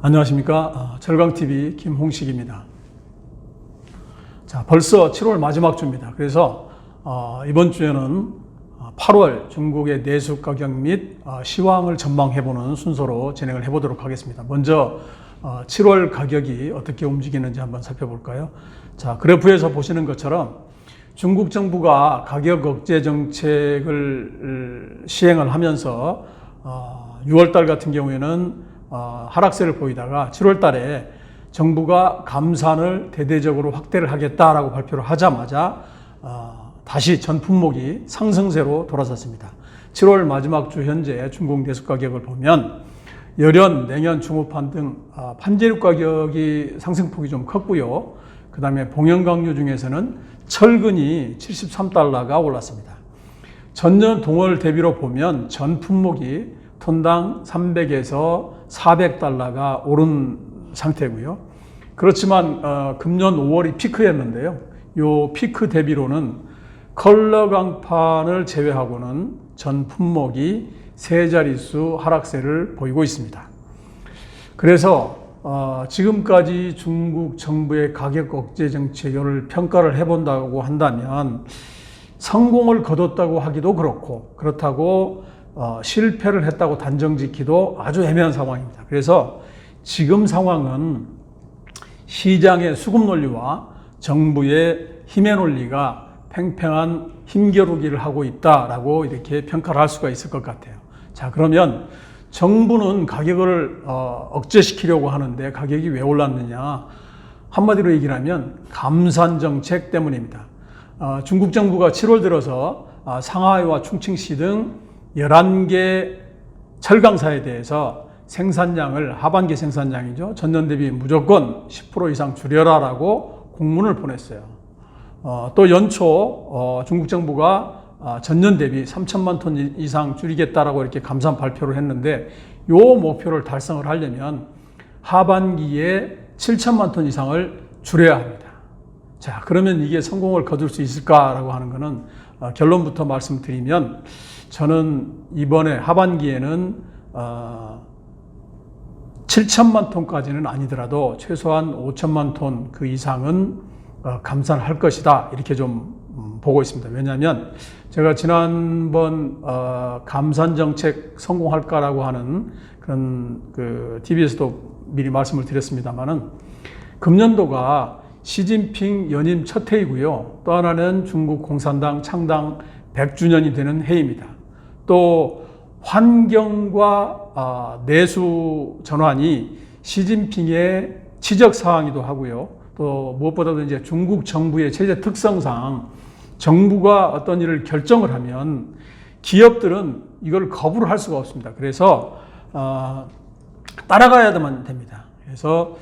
안녕하십니까. 철강TV 김홍식입니다. 자, 벌써 7월 마지막 주입니다. 그래서 이번 주에는 8월 중국의 내수 가격 및 시황을 전망해보는 순서로 진행을 해보도록 하겠습니다. 먼저 7월 가격이 어떻게 움직이는지 한번 살펴볼까요? 자, 그래프에서 보시는 것처럼 중국 정부가 가격 억제 정책을 시행을 하면서 6월달 같은 경우에는 하락세를 보이다가 7월 달에 정부가 감산을 대대적으로 확대를 하겠다라고 발표를 하자마자 다시 전 품목이 상승세로 돌아섰습니다. 7월 마지막 주 현재 중국 내수 가격을 보면 열연, 냉연, 중후판 등 판재료 가격이 상승폭이 좀 컸고요. 그 다음에 봉연강류 중에서는 철근이 73달러가 올랐습니다. 전년 동월 대비로 보면 전 품목이 톤당 300에서 400달러가 오른 상태고요. 그렇지만 금년 5월이 피크였는데요. 이 피크 대비로는 컬러 강판을 제외하고는 전 품목이 세 자릿수 하락세를 보이고 있습니다. 그래서 지금까지 중국 정부의 가격 억제 정책을 평가를 해본다고 한다면 성공을 거뒀다고 하기도 그렇다고 실패를 했다고 단정짓기도 아주 애매한 상황입니다. 그래서 지금 상황은 시장의 수급 논리와 정부의 힘의 논리가 팽팽한 힘겨루기를 하고 있다라고 이렇게 평가를 할 수가 있을 것 같아요. 자, 그러면 정부는 가격을 억제시키려고 하는데 가격이 왜 올랐느냐? 한마디로 얘기를 하면 감산 정책 때문입니다. 중국 정부가 7월 들어서 상하이와 충칭시 등 11개 철강사에 대해서 생산량을 하반기 생산량이죠. 전년 대비 무조건 10% 이상 줄여라라고 공문을 보냈어요. 또 연초 중국 정부가 전년 대비 3천만 톤 이상 줄이겠다라고 이렇게 감산 발표를 했는데 이 목표를 달성을 하려면 하반기에 7천만 톤 이상을 줄여야 합니다. 자, 그러면 이게 성공을 거둘 수 있을까라고 하는 거는 결론부터 말씀드리면 저는 이번에 하반기에는 7천만 톤까지는 아니더라도 최소한 5천만 톤 그 이상은 감산할 것이다 이렇게 좀 보고 있습니다. 왜냐하면 제가 지난번 감산 정책 성공할까라고 하는 그런 TV에서도 미리 말씀을 드렸습니다만은 금년도가 시진핑 연임 첫 해이고요. 또 하나는 중국 공산당 창당 100주년이 되는 해입니다. 또 환경과 내수 전환이 시진핑의 지적 사항이기도 하고요. 또 무엇보다도 이제 중국 정부의 체제 특성상 정부가 어떤 일을 결정을 하면 기업들은 이걸 거부를 할 수가 없습니다. 그래서 따라가야만 됩니다. 그래서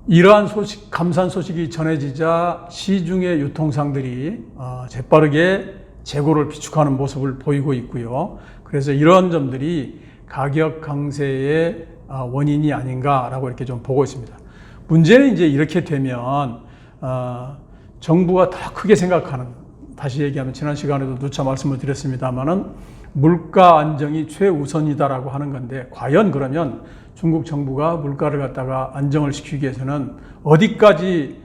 이러한 감산 소식이 전해지자 시중의 유통상들이 재빠르게 재고를 비축하는 모습을 보이고 있고요. 그래서 이러한 점들이 가격 강세의 원인이 아닌가라고 이렇게 좀 보고 있습니다. 문제는 이제 이렇게 되면 정부가 더 크게 생각하는, 다시 얘기하면 지난 시간에도 누차 말씀을 드렸습니다만은 물가 안정이 최우선이다라고 하는 건데 과연 그러면 중국 정부가 물가를 갖다가 안정을 시키기 위해서는 어디까지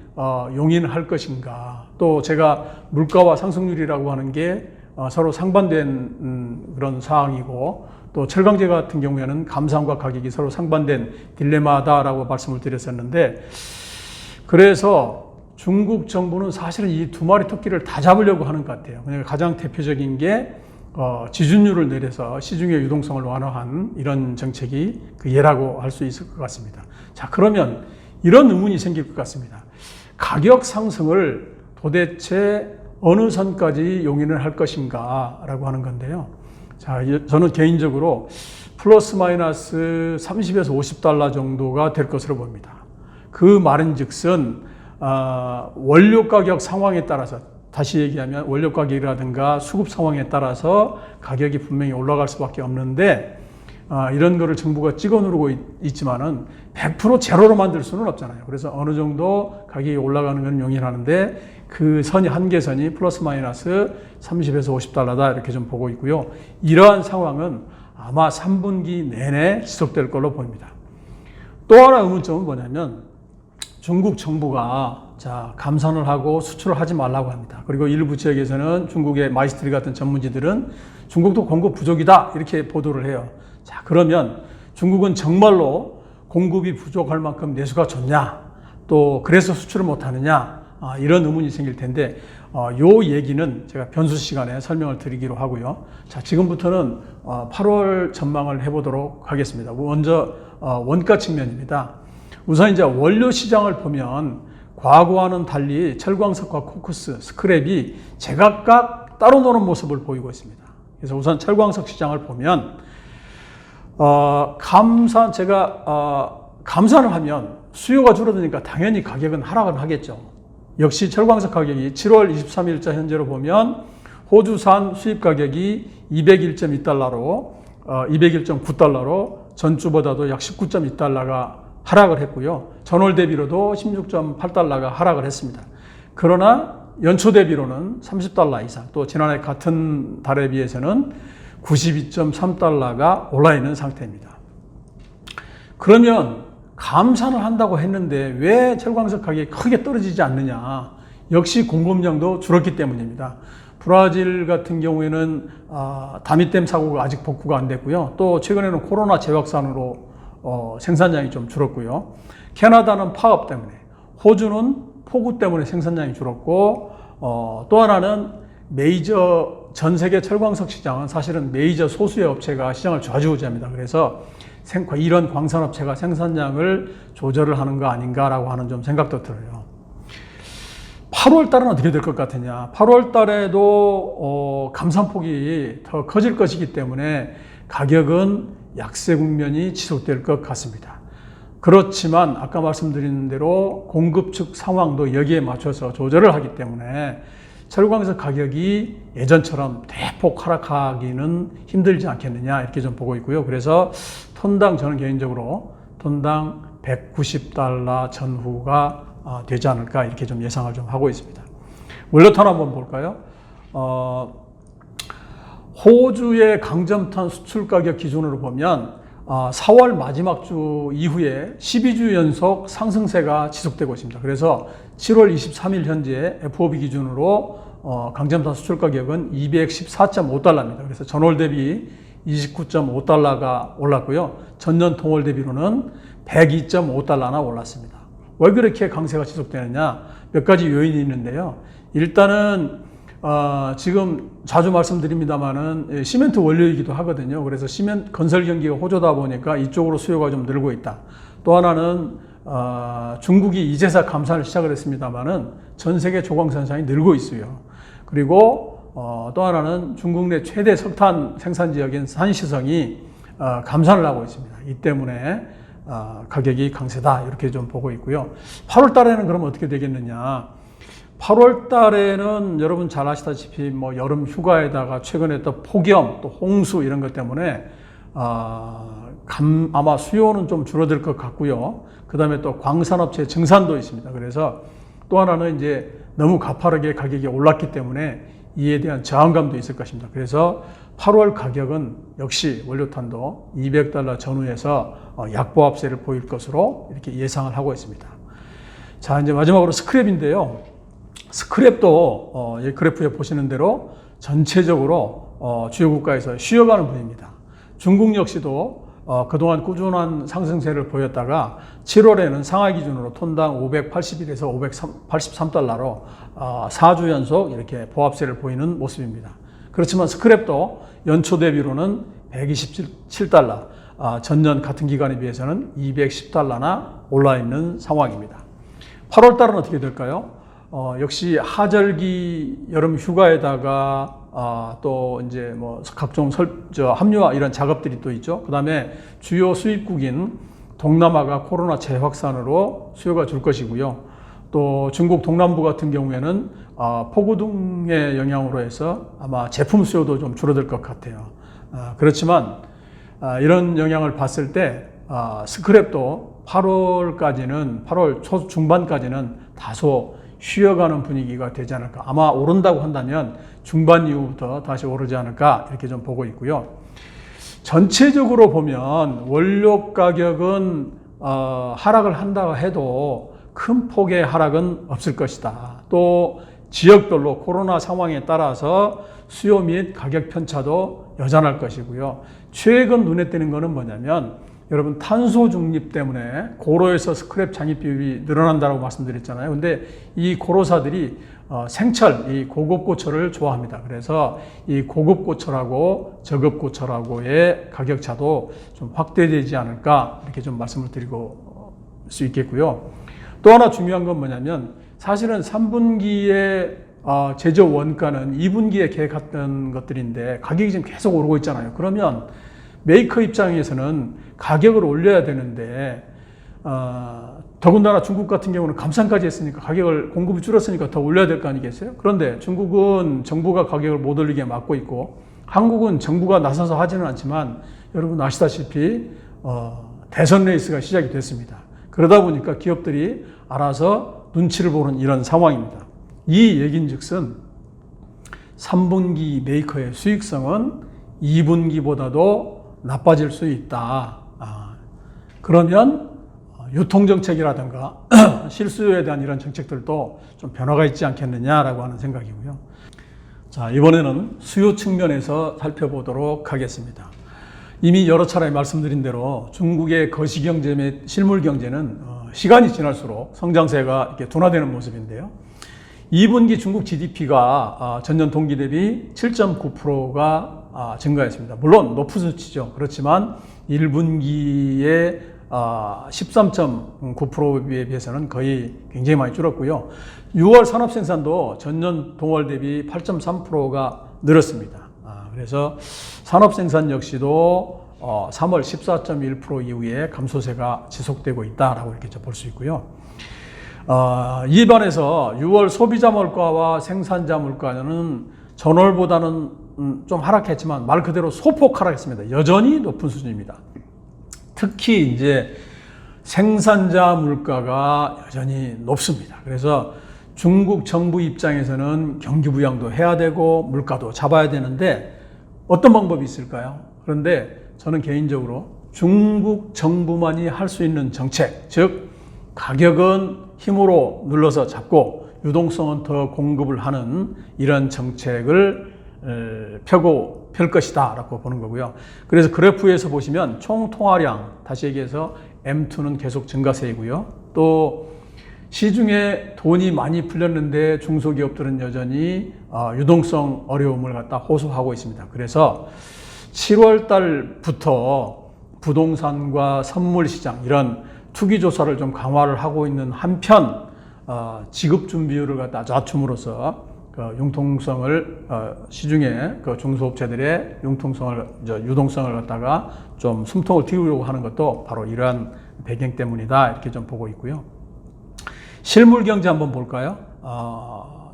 용인할 것인가. 또 제가 물가와 상승률이라고 하는 게 서로 상반된 그런 사항이고 또 철강제 같은 경우에는 감산과 가격이 서로 상반된 딜레마다라고 말씀을 드렸었는데 그래서 중국 정부는 사실은 이 두 마리 토끼를 다 잡으려고 하는 것 같아요. 가장 대표적인 게 지준율을 내려서 시중의 유동성을 완화한 이런 정책이 그 예라고 할 수 있을 것 같습니다. 자, 그러면 이런 의문이 생길 것 같습니다. 가격 상승을 도대체 어느 선까지 용인을 할 것인가 라고 하는 건데요. 자, 저는 개인적으로 플러스 마이너스 30에서 50달러 정도가 될 것으로 봅니다. 그 말인 즉슨 원료 가격 상황에 따라서 다시 얘기하면 원료 가격이라든가 수급 상황에 따라서 가격이 분명히 올라갈 수밖에 없는데 이런 거를 정부가 찍어 누르고 있지만은 100% 제로로 만들 수는 없잖아요. 그래서 어느 정도 가격이 올라가는 건 용인하는데 그 선이 한계선이 플러스 마이너스 30에서 50달러다 이렇게 좀 보고 있고요. 이러한 상황은 아마 3분기 내내 지속될 걸로 보입니다. 또 하나 의문점은 뭐냐면 중국 정부가 감산을 하고 수출을 하지 말라고 합니다. 그리고 일부 지역에서는 중국의 마이스트리 같은 전문지들은 중국도 공급 부족이다 이렇게 보도를 해요. 자, 그러면 중국은 정말로 공급이 부족할 만큼 내수가 좋냐? 또 그래서 수출을 못하느냐? 이런 의문이 생길 텐데 요 얘기는 제가 변수 시간에 설명을 드리기로 하고요. 자, 지금부터는 8월 전망을 해보도록 하겠습니다. 먼저 원가 측면입니다. 우선 이제 원료 시장을 보면 과거와는 달리 철광석과 코크스, 스크랩이 제각각 따로 노는 모습을 보이고 있습니다. 그래서 우선 철광석 시장을 보면 감산을 하면 수요가 줄어드니까 당연히 가격은 하락은 하겠죠. 역시 철광석 가격이 7월 23일자 현재로 보면 호주산 수입 가격이 201.2달러로 201.9달러로 전주보다도 약 19.2달러가 하락을 했고요. 전월 대비로도 16.8달러가 하락을 했습니다. 그러나 연초 대비로는 30달러 이상, 또 지난해 같은 달에 비해서는 92.3달러가 올라 있는 상태입니다. 그러면 감산을 한다고 했는데 왜 철광석 가격이 크게 떨어지지 않느냐? 역시 공급량도 줄었기 때문입니다. 브라질 같은 경우에는 다미댐 사고가 아직 복구가 안 됐고요. 또 최근에는 코로나 재확산으로 생산량이 좀 줄었고요. 캐나다는 파업 때문에, 호주는 폭우 때문에 생산량이 줄었고, 또 하나는 전 세계 철광석 시장은 사실은 메이저 소수의 업체가 시장을 좌지우지합니다. 그래서 이런 광산업체가 생산량을 조절을 하는 거 아닌가라고 하는 좀 생각도 들어요. 8월 달은 어떻게 될 것 같으냐? 8월 달에도 감산폭이 더 커질 것이기 때문에 가격은 약세 국면이 지속될 것 같습니다. 그렇지만 아까 말씀드린 대로 공급 측 상황도 여기에 맞춰서 조절을 하기 때문에 철광석 가격이 예전처럼 대폭 하락하기는 힘들지 않겠느냐 이렇게 좀 보고 있고요. 그래서 톤당 저는 개인적으로 톤당 190달러 전후가 되지 않을까 이렇게 좀 예상을 좀 하고 있습니다. 원료탄 한번 볼까요? 호주의 강점탄 수출 가격 기준으로 보면 4월 마지막 주 이후에 12주 연속 상승세가 지속되고 있습니다. 그래서 7월 23일 현재 FOB 기준으로 강점탄 수출 가격은 214.5달러입니다. 그래서 전월 대비 29.5달러가 올랐고요. 전년 동월 대비로는 102.5달러나 올랐습니다. 왜 그렇게 강세가 지속되느냐? 몇 가지 요인이 있는데요. 일단은 지금 자주 말씀드립니다만은 시멘트 원료이기도 하거든요. 그래서 건설 경기가 호조다 보니까 이쪽으로 수요가 좀 늘고 있다. 또 하나는 중국이 이제서 감산을 시작을 했습니다만은 전 세계 조광산상이 늘고 있어요. 그리고 또 하나는 중국 내 최대 석탄 생산 지역인 산시성이 감산을 하고 있습니다. 이 때문에 가격이 강세다 이렇게 좀 보고 있고요. 8월 달에는 그럼 어떻게 되겠느냐? 8월 달에는 여러분 잘 아시다시피 여름 휴가에다가 최근에 또 폭염, 또 홍수 이런 것 때문에 아마 수요는 좀 줄어들 것 같고요. 그 다음에 또 광산업체 증산도 있습니다. 그래서 또 하나는 이제 너무 가파르게 가격이 올랐기 때문에 이에 대한 저항감도 있을 것입니다. 그래서 8월 가격은 역시 원료탄도 200달러 전후에서 약보합세를 보일 것으로 이렇게 예상을 하고 있습니다. 자, 이제 마지막으로 스크랩인데요. 스크랩도 그래프에 보시는 대로 전체적으로 주요 국가에서 쉬어가는 분위기입니다. 중국 역시도 그동안 꾸준한 상승세를 보였다가 7월에는 상하이 기준으로 톤당 581에서 583달러로 4주 연속 이렇게 보합세를 보이는 모습입니다. 그렇지만 스크랩도 연초 대비로는 127달러, 전년 같은 기간에 비해서는 210달러나 올라 있는 상황입니다. 8월 달은 어떻게 될까요? 역시 하절기 여름 휴가에다가 또 이제 각종 합류화 이런 작업들이 또 있죠. 그 다음에 주요 수입국인 동남아가 코로나 재확산으로 수요가 줄 것이고요. 또 중국 동남부 같은 경우에는 폭우 등의 영향으로 해서 아마 제품 수요도 좀 줄어들 것 같아요. 그렇지만 이런 영향을 봤을 때 스크랩도 8월 초 중반까지는 다소 쉬어가는 분위기가 되지 않을까. 아마 오른다고 한다면 중반 이후부터 다시 오르지 않을까 이렇게 좀 보고 있고요. 전체적으로 보면 원료 가격은 하락을 한다고 해도 큰 폭의 하락은 없을 것이다. 또 지역별로 코로나 상황에 따라서 수요 및 가격 편차도 여전할 것이고요. 최근 눈에 띄는 것은 뭐냐면 여러분 탄소 중립 때문에 고로에서 스크랩 장입 비율이 늘어난다고 말씀드렸잖아요. 근데 이 고로사들이 생철, 이 고급 고철을 좋아합니다. 그래서 이 고급 고철하고 저급 고철하고의 가격 차도 좀 확대되지 않을까 이렇게 좀 말씀을 드리고 수 있겠고요. 또 하나 중요한 건 뭐냐면 사실은 3분기에 제조 원가는 2분기에 계획했던 것들인데 가격이 지금 계속 오르고 있잖아요. 그러면 메이커 입장에서는 가격을 올려야 되는데 더군다나 중국 같은 경우는 감산까지 했으니까 가격을 공급을 줄였으니까 더 올려야 될 거 아니겠어요? 그런데 중국은 정부가 가격을 못 올리게 막고 있고 한국은 정부가 나서서 하지는 않지만 여러분 아시다시피 대선 레이스가 시작이 됐습니다. 그러다 보니까 기업들이 알아서 눈치를 보는 이런 상황입니다. 이 얘긴즉슨 3분기 메이커의 수익성은 2분기보다도 나빠질 수 있다. 그러면 유통정책이라든가 실수요에 대한 이런 정책들도 좀 변화가 있지 않겠느냐라고 하는 생각이고요. 자, 이번에는 수요 측면에서 살펴보도록 하겠습니다. 이미 여러 차례 말씀드린 대로 중국의 거시경제 및 실물경제는 시간이 지날수록 성장세가 이렇게 둔화되는 모습인데요. 2분기 중국 GDP가 전년 동기 대비 7.9%가 증가했습니다. 물론 높은 수치죠. 그렇지만 1분기에 13.9%에 비해서는 거의 굉장히 많이 줄었고요. 6월 산업생산도 전년 동월 대비 8.3%가 늘었습니다. 그래서 산업생산 역시도 3월 14.1% 이후에 감소세가 지속되고 있다라고 이렇게 볼 수 있고요. 이에 반해서 6월 소비자 물가와 생산자 물가는 전월보다는 좀 하락했지만 말 그대로 소폭 하락했습니다. 여전히 높은 수준입니다. 특히 이제 생산자 물가가 여전히 높습니다. 그래서 중국 정부 입장에서는 경기 부양도 해야 되고 물가도 잡아야 되는데 어떤 방법이 있을까요? 그런데 저는 개인적으로 중국 정부만이 할 수 있는 정책, 즉 가격은 힘으로 눌러서 잡고 유동성은 더 공급을 하는 이런 정책을 펼 것이다 라고 보는 거고요. 그래서 그래프에서 보시면 총 통화량, 다시 얘기해서 M2는 계속 증가세이고요. 또 시중에 돈이 많이 풀렸는데 중소기업들은 여전히 유동성 어려움을 갖다 호소하고 있습니다. 그래서 7월 달부터 부동산과 선물 시장 이런 투기 조사를 좀 강화를 하고 있는 한편 지급 준비율을 갖다 낮춤으로써 융통성을 시중에 중소업체들의 유동성을 갖다가 좀 숨통을 틔우려고 하는 것도 바로 이러한 배경 때문이다 이렇게 좀 보고 있고요. 실물 경제 한번 볼까요?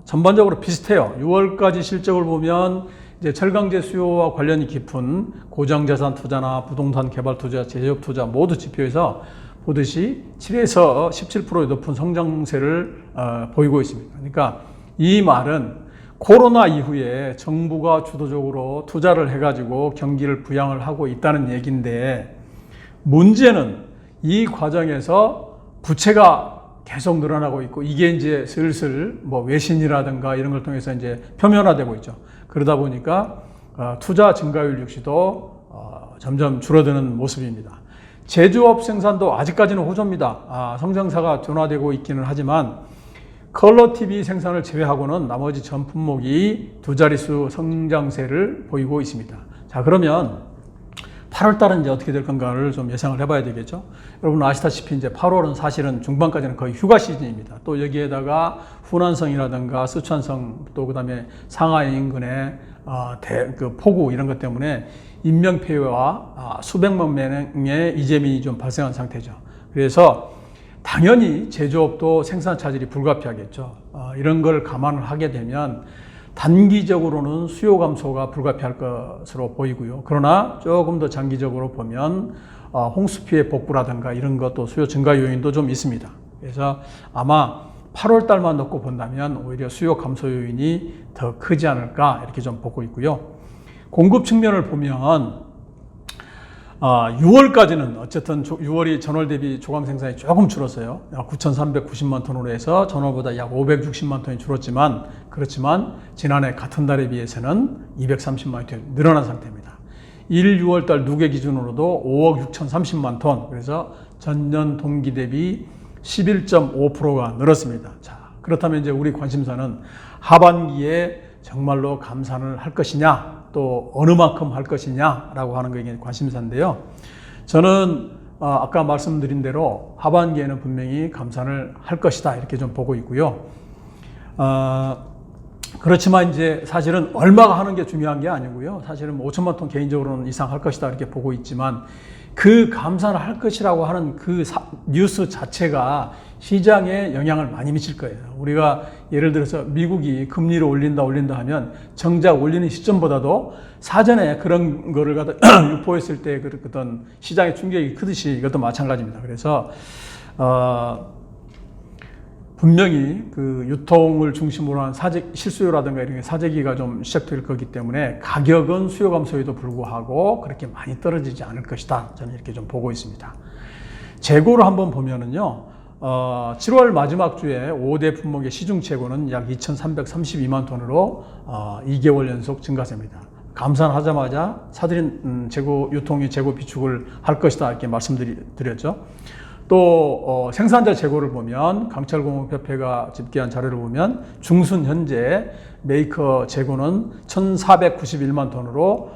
전반적으로 비슷해요. 6월까지 실적을 보면 이제 철강제 수요와 관련이 깊은 고정자산 투자나 부동산 개발 투자, 제조업 투자 모두 지표에서 보듯이 7에서 17%의 높은 성장세를 보이고 있습니다. 그러니까 이 말은 코로나 이후에 정부가 주도적으로 투자를 해가지고 경기를 부양을 하고 있다는 얘기인데 문제는 이 과정에서 부채가 계속 늘어나고 있고 이게 이제 슬슬 외신이라든가 이런 걸 통해서 이제 표면화되고 있죠. 그러다 보니까 투자 증가율 역시도 점점 줄어드는 모습입니다. 제조업 생산도 아직까지는 호조입니다. 성장세가 둔화되고 있기는 하지만 컬러 TV 생산을 제외하고는 나머지 전 품목이 두 자릿수 성장세를 보이고 있습니다. 자, 그러면 8월 달은 이제 어떻게 될 건가를 좀 예상을 해봐야 되겠죠. 여러분 아시다시피 이제 8월은 사실은 중반까지는 거의 휴가 시즌입니다. 또 여기에다가 후난성이라든가 쓰촨성 또 그다음에 상하이 인근의 폭우 이런 것 때문에 인명피해와 수백만 명의 이재민이 좀 발생한 상태죠. 그래서 당연히 제조업도 생산 차질이 불가피하겠죠. 이런 걸 감안을 하게 되면 단기적으로는 수요 감소가 불가피할 것으로 보이고요. 그러나 조금 더 장기적으로 보면 홍수 피해 복구라든가 이런 것도 수요 증가 요인도 좀 있습니다. 그래서 아마 8월 달만 놓고 본다면 오히려 수요 감소 요인이 더 크지 않을까 이렇게 좀 보고 있고요. 공급 측면을 보면 6월까지는 어쨌든 6월이 전월 대비 조감 생산이 조금 줄었어요. 약 9,390만 톤으로 해서 전월보다 약 560만 톤이 줄었지만, 그렇지만 지난해 같은 달에 비해서는 230만 톤이 늘어난 상태입니다. 1, 6월 달 누계 기준으로도 5억 6,030만 톤, 그래서 전년 동기 대비 11.5%가 늘었습니다. 자, 그렇다면 이제 우리 관심사는 하반기에 정말로 감산을 할 것이냐, 또 어느 만큼 할 것이냐라고 하는 게 관심사인데요. 저는 아까 말씀드린 대로 하반기에는 분명히 감산을 할 것이다, 이렇게 좀 보고 있고요. 그렇지만 이제 사실은 얼마가 하는 게 중요한 게 아니고요. 사실은 5천만 톤 개인적으로는 이상 할 것이다, 이렇게 보고 있지만, 그 감산을 할 것이라고 하는 그 뉴스 자체가 시장에 영향을 많이 미칠 거예요. 우리가 예를 들어서 미국이 금리를 올린다 하면 정작 올리는 시점보다도 사전에 그런 거를 갖다 유포했을 때 그랬던 시장의 충격이 크듯이 이것도 마찬가지입니다. 그래서 분명히 그 유통을 중심으로 한 실수요라든가 이런 게 사재기가 좀 시작될 거기 때문에 가격은 수요 감소에도 불구하고 그렇게 많이 떨어지지 않을 것이다, 저는 이렇게 좀 보고 있습니다. 재고를 한번 보면은요, 7월 마지막 주에 5대 품목의 시중 재고는 약 2,332만 톤으로 2개월 연속 증가세입니다. 감산하자마자 사들인 유통의 재고 비축을 할 것이다, 이렇게 말씀드렸죠. 또 생산자 재고를 보면 강철공업협회가 집계한 자료를 보면 중순 현재 메이커 재고는 1,491만 톤으로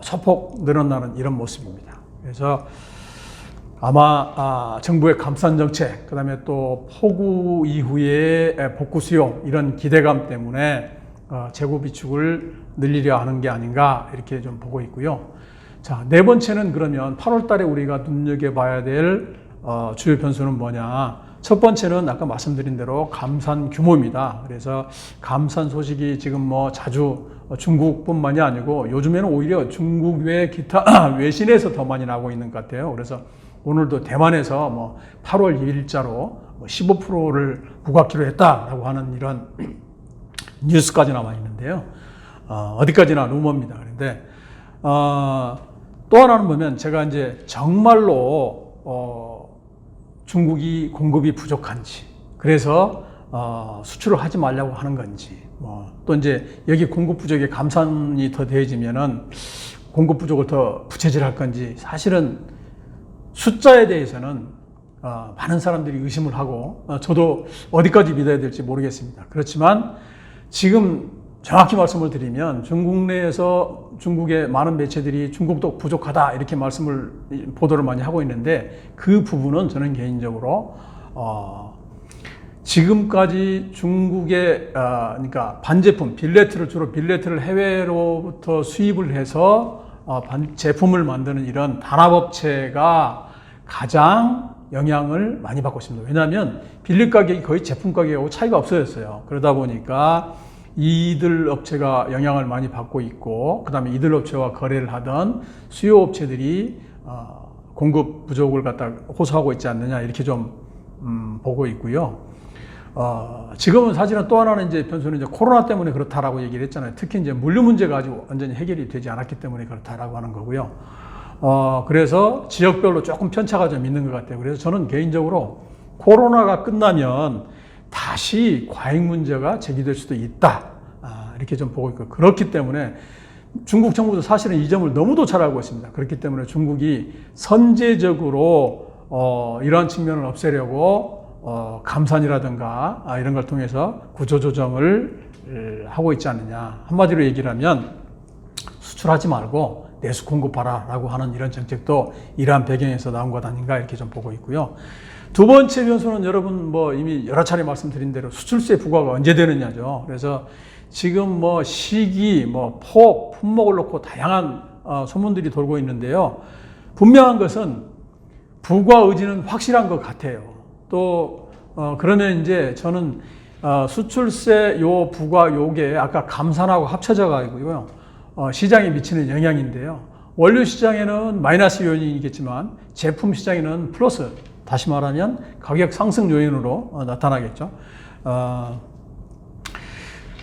소폭 늘어나는 이런 모습입니다. 그래서 아마 정부의 감산 정책, 그다음에 또 폭우 이후의 복구 수요, 이런 기대감 때문에 재고 비축을 늘리려 하는 게 아닌가, 이렇게 좀 보고 있고요. 자, 네 번째는 그러면 8월 달에 우리가 눈여겨봐야 될 주요 변수는 뭐냐? 첫 번째는 아까 말씀드린 대로 감산 규모입니다. 그래서 감산 소식이 지금 뭐 자주 중국뿐만이 아니고 요즘에는 오히려 중국 외 기타 외신에서 더 많이 나오고 있는 것 같아요. 그래서 오늘도 대만에서 뭐 8월 2일자로 15%를 부각키로 했다라고 하는 이런 뉴스까지 나와 있는데요. 어디까지나 루머입니다. 그런데 또 하나는 보면 제가 이제 정말로 중국이 공급이 부족한지, 그래서 수출을 하지 말라고 하는 건지, 또 이제 여기 공급 부족에 감산이 더 더해지면은 공급 부족을 더 부채질할 건지, 사실은 숫자에 대해서는 많은 사람들이 의심을 하고 저도 어디까지 믿어야 될지 모르겠습니다. 그렇지만 지금 정확히 말씀을 드리면 중국 내에서 중국의 많은 매체들이 중국도 부족하다, 이렇게 보도를 많이 하고 있는데, 그 부분은 저는 개인적으로 지금까지 중국의 그러니까 반제품 주로 빌레트를 해외로부터 수입을 해서 제품을 만드는 이런 단합업체가 가장 영향을 많이 받고 있습니다. 왜냐하면 빌리 가격이 거의 제품 가격하고 차이가 없어졌어요. 그러다 보니까 이들 업체가 영향을 많이 받고 있고, 그 다음에 이들 업체와 거래를 하던 수요 업체들이 공급 부족을 갖다 호소하고 있지 않느냐, 이렇게 좀 보고 있고요. 지금은 사실은 또 하나는 이제 변수는 이제 코로나 때문에 그렇다라고 얘기를 했잖아요. 특히 이제 물류 문제가 아직 완전히 해결이 되지 않았기 때문에 그렇다라고 하는 거고요. 그래서 지역별로 조금 편차가 좀 있는 것 같아요. 그래서 저는 개인적으로 코로나가 끝나면 다시 과잉 문제가 제기될 수도 있다, 이렇게 좀 보고 있고, 그렇기 때문에 중국 정부도 사실은 이 점을 너무도 잘 알고 있습니다. 그렇기 때문에 중국이 선제적으로 이러한 측면을 없애려고 감산이라든가 이런 걸 통해서 구조조정을 하고 있지 않느냐. 한마디로 얘기를 하면 수출하지 말고 내수 공급하라 라고 하는 이런 정책도 이러한 배경에서 나온 것 아닌가, 이렇게 좀 보고 있고요. 두 번째 변수는 여러분 이미 여러 차례 말씀드린 대로 수출세 부과가 언제 되느냐죠. 그래서 지금 시기, 폭, 품목을 놓고 다양한 소문들이 돌고 있는데요. 분명한 것은 부과 의지는 확실한 것 같아요. 또 그러면 이제 저는 수출세 요 부과 요게 아까 감산하고 합쳐져 가지고요. 시장에 미치는 영향인데요. 원료 시장에는 마이너스 요인이겠지만 제품 시장에는 플러스, 다시 말하면 가격 상승 요인으로 나타나겠죠.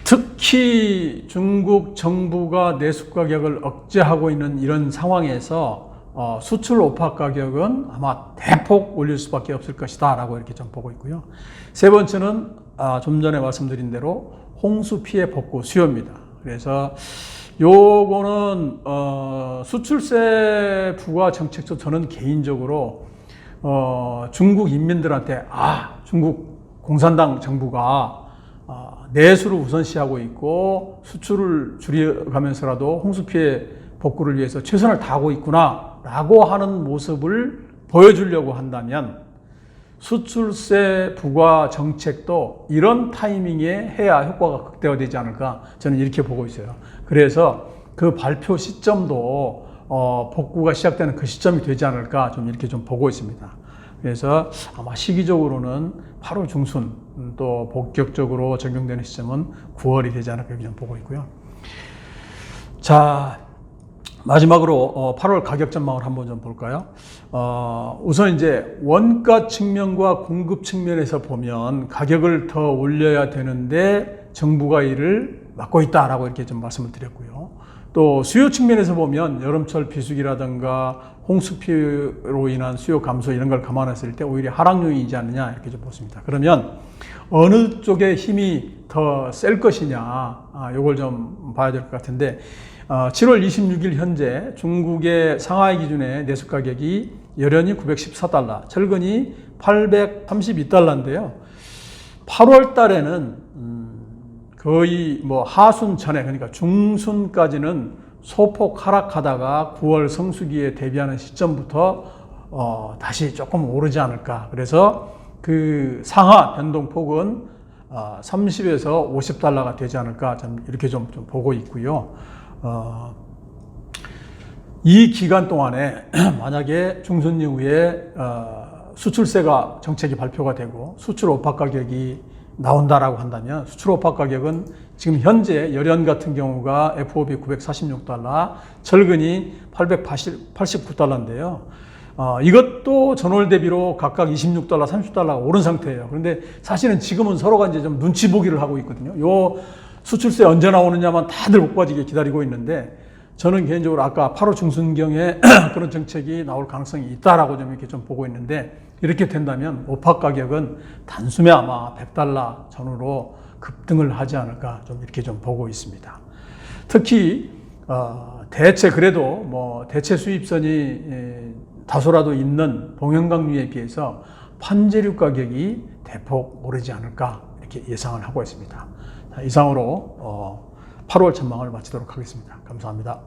특히 중국 정부가 내수 가격을 억제하고 있는 이런 상황에서 수출 오파 가격은 아마 대폭 올릴 수밖에 없을 것이다 라고 이렇게 좀 보고 있고요. 세 번째는 좀 전에 말씀드린 대로 홍수 피해 복구 수요입니다. 그래서 요거는 수출세 부과 정책도 저는 개인적으로 중국 인민들한테 중국 공산당 정부가 내수를 우선시하고 있고 수출을 줄여가면서라도 홍수 피해 복구를 위해서 최선을 다하고 있구나 라고 하는 모습을 보여주려고 한다면 수출세 부과 정책도 이런 타이밍에 해야 효과가 극대화되지 않을까 저는 이렇게 보고 있어요. 그래서 그 발표 시점도 복구가 시작되는 그 시점이 되지 않을까 좀 이렇게 좀 보고 있습니다. 그래서 아마 시기적으로는 8월 중순 또 본격적으로 적용되는 시점은 9월이 되지 않을까 좀 보고 있고요. 자, 마지막으로 8월 가격 전망을 한번 좀 볼까요? 우선 이제 원가 측면과 공급 측면에서 보면 가격을 더 올려야 되는데 정부가 이를 막고 있다라고 이렇게 좀 말씀을 드렸고요. 또 수요 측면에서 보면 여름철 비수기라든가 홍수 피해로 인한 수요 감소 이런 걸 감안했을 때 오히려 하락 요인이지 않느냐 이렇게 좀 보십니다. 그러면 어느 쪽에 힘이 더 셀 것이냐 요걸 좀 봐야 될 것 같은데 7월 26일 현재 중국의 상하이 기준의 내수 가격이 여련이 914달러, 철근이 832달러인데요. 8월 달에는 거의 하순 전에, 그러니까 중순까지는 소폭 하락하다가 9월 성수기에 대비하는 시점부터 다시 조금 오르지 않을까. 그래서 그 상하 변동폭은 30에서 50달러가 되지 않을까. 이렇게 좀 보고 있고요. 이 기간 동안에 만약에 중순 이후에 수출세가 정책이 발표가 되고 수출 오파 가격이 나온다라고 한다면 수출 오파 가격은 지금 현재 여련 같은 경우가 FOB 946달러, 철근이 889달러인데요. 이것도 전월 대비로 각각 26달러, 30달러가 오른 상태예요. 그런데 사실은 지금은 서로가 이제 좀 눈치 보기를 하고 있거든요. 요 수출세 언제 나오느냐만 다들 못 빠지게 기다리고 있는데 저는 개인적으로 아까 8월 중순경에 그런 정책이 나올 가능성이 있다라고 좀 이렇게 좀 보고 있는데 이렇게 된다면 오파 가격은 단숨에 아마 100달러 전후로 급등을 하지 않을까 좀 이렇게 좀 보고 있습니다. 특히 대체 그래도 대체 수입선이 다소라도 있는 동해강유에 비해서 판재료 가격이 대폭 오르지 않을까 이렇게 예상을 하고 있습니다. 이상으로 8월 전망을 마치도록 하겠습니다. 감사합니다.